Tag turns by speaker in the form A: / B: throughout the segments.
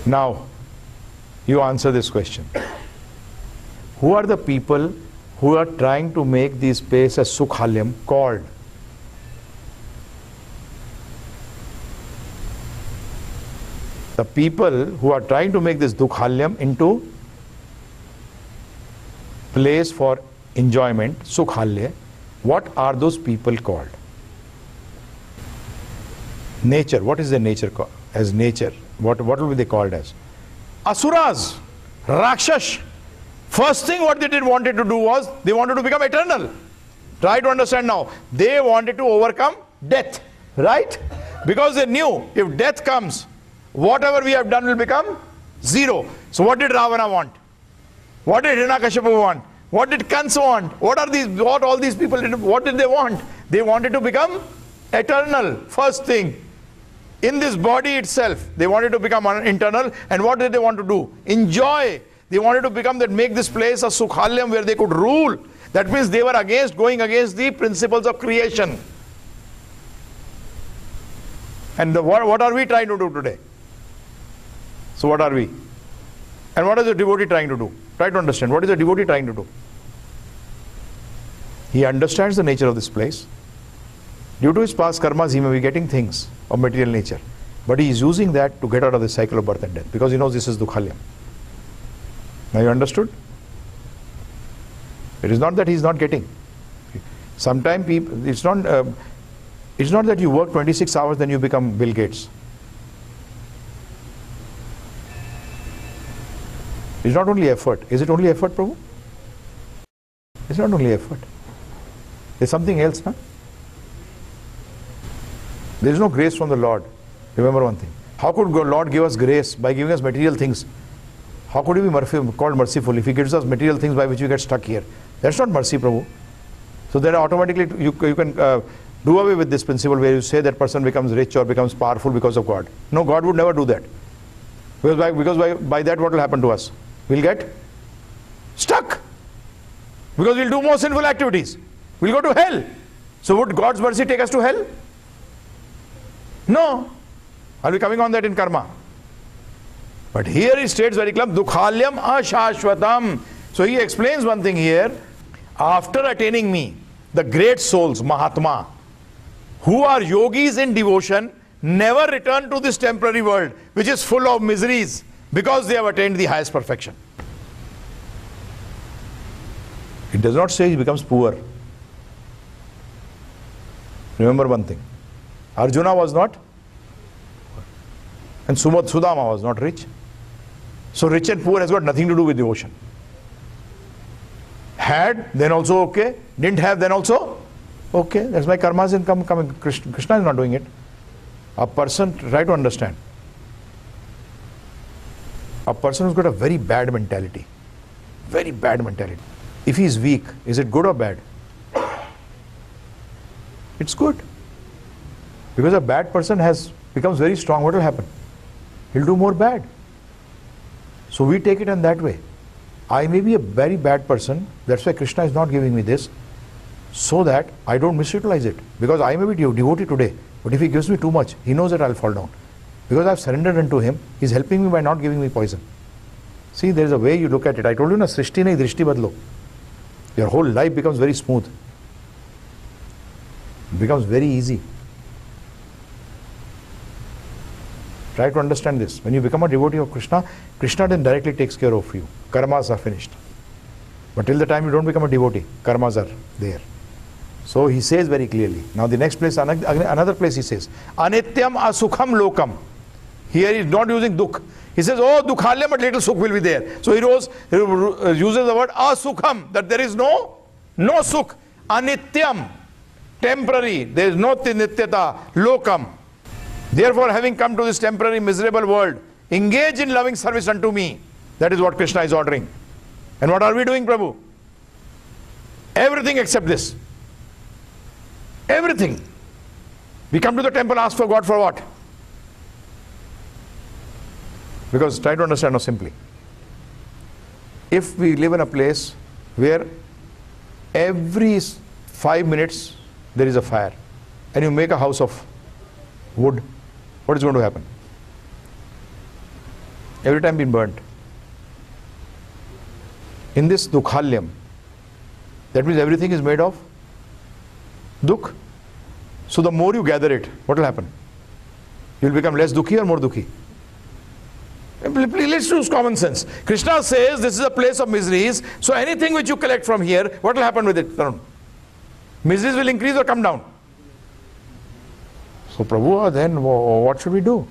A: Now, you answer this question. Who are the people who are trying to make this space as Sukhalyam called? The people who are trying to make this Dukhalyam into place for enjoyment, Sukhalya, what are those people called? Nature. What is the nature called? As nature. What will be they called as? Asuras, Rakshash. First thing what they wanted to do was, they wanted to become eternal. Try to understand now. They wanted to overcome death, right? Because they knew if death comes, whatever we have done will become zero. So what did Ravana want? What did Hiranyakashipu want? What did Kansa want? What all these people did? What did they want? They wanted to become eternal. First thing. In this body itself, they wanted to become internal. And what did they want to do? Enjoy. They wanted to become that, make this place a Sukhalyam where they could rule. That means they were going against the principles of creation. And what are we trying to do today? So what are we? And what is the devotee trying to do? Try to understand. What is the devotee trying to do? He understands the nature of this place. Due to his past karmas, he may be getting things of material nature. But he is using that to get out of the cycle of birth and death. Because he knows this is Dukhalyam. Now you understood? It is not that he is not getting. Sometimes people, it's not that you work 26 hours then you become Bill Gates. It's not only effort. Is it only effort, Prabhu? It's not only effort. There's something else, huh? There is no grace from the Lord. Remember one thing. How could Lord give us grace by giving us material things? How could he be called merciful if he gives us material things by which we get stuck here? That's not mercy, Prabhu. So then automatically you can do away with this principle where you say that person becomes rich or becomes powerful because of God. No, God would never do that. Because by that what will happen to us? We'll get stuck. Because we'll do more sinful activities. We'll go to hell. So would God's mercy take us to hell? No. Are we coming on that in karma? But here he states very clearly, Dukhalyam ashashvatam. So he explains one thing here. After attaining me, the great souls, Mahatma, who are yogis in devotion, never return to this temporary world, which is full of miseries, because they have attained the highest perfection. It does not say he becomes poor. Remember one thing. Arjuna was not, and Sudama was not rich. So rich and poor has got nothing to do with devotion. Had, then also okay. Didn't have, then also okay. That's why karmas income coming. Krishna is not doing it. A person, try to understand. A person who's got a very bad mentality. Very bad mentality. If he is weak, is it good or bad? It's good. Because a bad person becomes very strong, what will happen? He'll do more bad. So we take it in that way. I may be a very bad person, that's why Krishna is not giving me this, so that I don't misutilize it. Because I may be devotee today, but if he gives me too much, he knows that I'll fall down. Because I've surrendered unto him, he's helping me by not giving me poison. See, there's a way you look at it. I told you, na srishti nahi drishti badlo. Your whole life becomes very smooth. It becomes very easy. Try to understand this. When you become a devotee of Krishna, Krishna then directly takes care of you. Karmas are finished. But till the time you don't become a devotee, karmas are there. So he says very clearly. Now the next place, another place he says, Anityam asukham lokam. Here he is not using dukh. He says, oh, dukhalyam, but little sukh will be there. So he uses the word asukham, that there is no sukh. Anityam, temporary. There is no nityata, lokam. Therefore, having come to this temporary miserable world, engage in loving service unto me. That is what Krishna is ordering. And what are we doing, Prabhu? Everything except this. Everything. We come to the temple, ask for God for what? Because try to understand now simply. If we live in a place where every 5 minutes there is a fire, and you make a house of wood, what is going to happen? Every time been burnt. In this dukhalyam, that means everything is made of dukh. So the more you gather it, what will happen? You will become less dukhi or more dukhi? Let's use common sense. Krishna says this is a place of miseries, so anything which you collect from here, what will happen with it? Miseries will increase or come down? So Prabhu, then what should we do?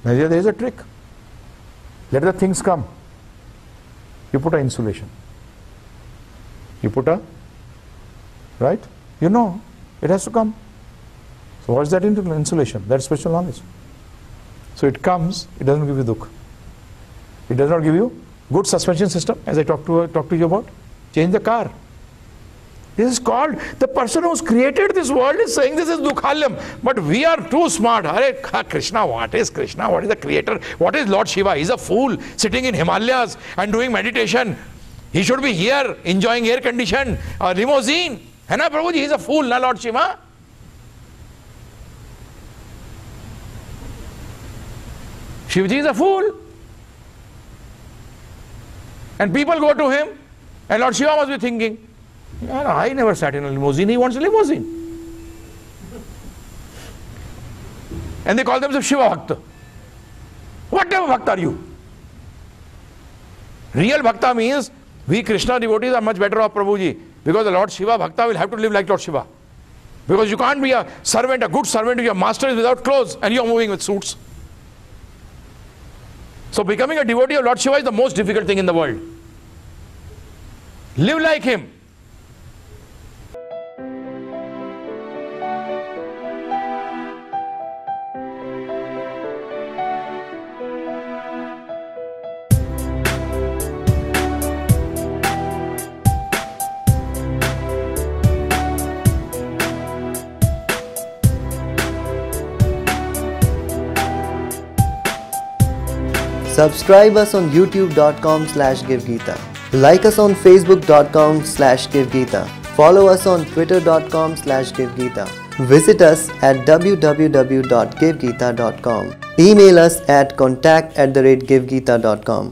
A: There is a trick. Let the things come. You put an insulation. You put a, right? You know, it has to come. So what is that insulation? That's special knowledge. So it comes, it doesn't give you dukh. It does not give you good suspension system, as I talked to you about. Change the car. This is called, the person who's created this world is saying this is dukhalyam. But we are too smart. Hare Krishna, what is Krishna? What is the creator? What is Lord Shiva? He's a fool sitting in Himalayas and doing meditation. He should be here enjoying air conditioned limousine. Hai na Prabhuji, he's a fool, na Lord Shiva? Shivji is a fool. And people go to him, and Lord Shiva must be thinking, I never sat in a limousine, he wants a limousine. And they call themselves Shiva Bhakta. What type of Bhakta are you? Real Bhakta means, we Krishna devotees are much better off, Prabhuji, because the Lord Shiva Bhakta will have to live like Lord Shiva. Because you can't be a servant, a good servant to your master is without clothes, and you are moving with suits. So becoming a devotee of Lord Shiva is the most difficult thing in the world. Live like him.
B: Subscribe us on youtube.com/GiveGita. Like us on facebook.com/GiveGita. Follow us on twitter.com/GiveGita. Visit us at www.givegita.com. Email us at contact@givegita.com.